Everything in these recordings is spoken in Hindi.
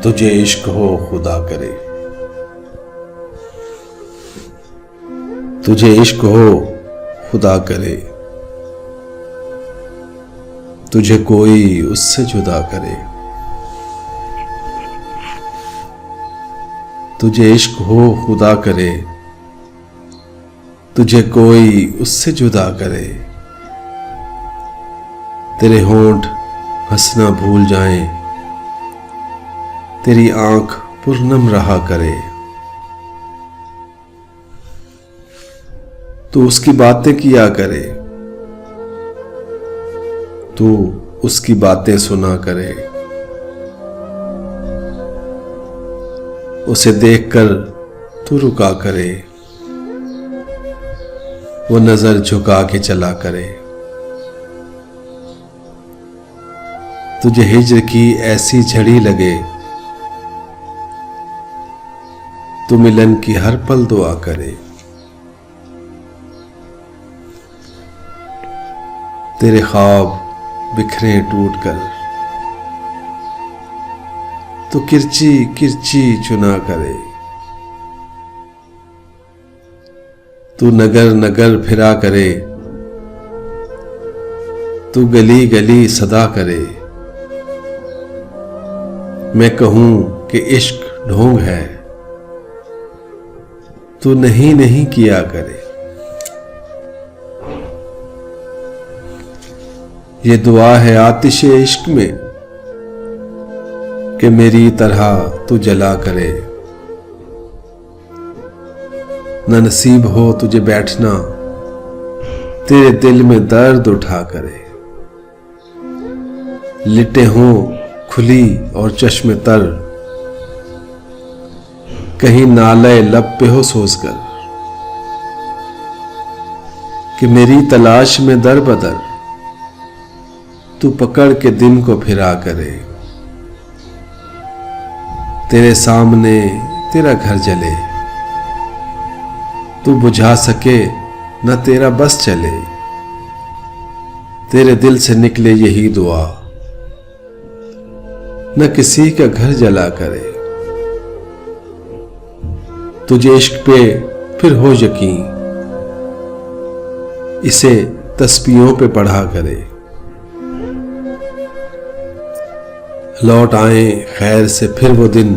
तुझे इश्क हो खुदा करे, तुझे इश्क हो खुदा करे, तुझे कोई उससे जुदा करे। तुझे इश्क हो खुदा करे, तुझे कोई उससे जुदा करे। तेरे होंठ हंसना भूल जाएं, तेरी आंख पुरनम रहा करे। तू उसकी बातें किया करे, तू उसकी बातें सुना करे। उसे देखकर तू रुका करे, वो नजर झुका के चला करे। तुझे हिज्र की ऐसी झड़ी लगे, तू मिलन की हर पल दुआ करे। तेरे ख्वाब बिखरे टूट कर, तू किरची किरची चुना करे। तू नगर नगर फिरा करे, तू गली गली सदा करे। मैं कहूं कि इश्क ढोंग है, तू नहीं नहीं किया करे। ये दुआ है आतिशे इश्क में कि मेरी तरह तू जला करे। न नसीब हो तुझे बैठना, तेरे दिल में दर्द उठा करे। लिटे हों खुली और चश्मे तर, कहीं नाले लब पे हो सोच कर कि मेरी तलाश में दर बदर तू पकड़ के दिन को फिरा करे। तेरे सामने तेरा घर जले, तू बुझा सके न तेरा बस चले। तेरे दिल से निकले यही दुआ, न किसी का घर जला करे। तुझे इश्क पे फिर हो यकीन, इसे तस्बीहों पे पढ़ा करे। लौट आए खैर से फिर वो दिन,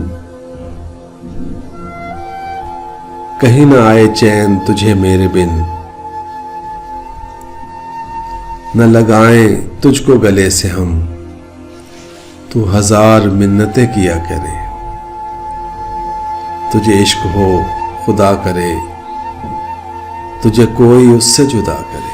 कहीं ना आए चैन तुझे मेरे बिन। न लगाएं तुझको गले से हम, तू हजार मिन्नतें किया करे। तुझे इश्क हो खुदा करे, तुझे कोई उससे जुदा करे।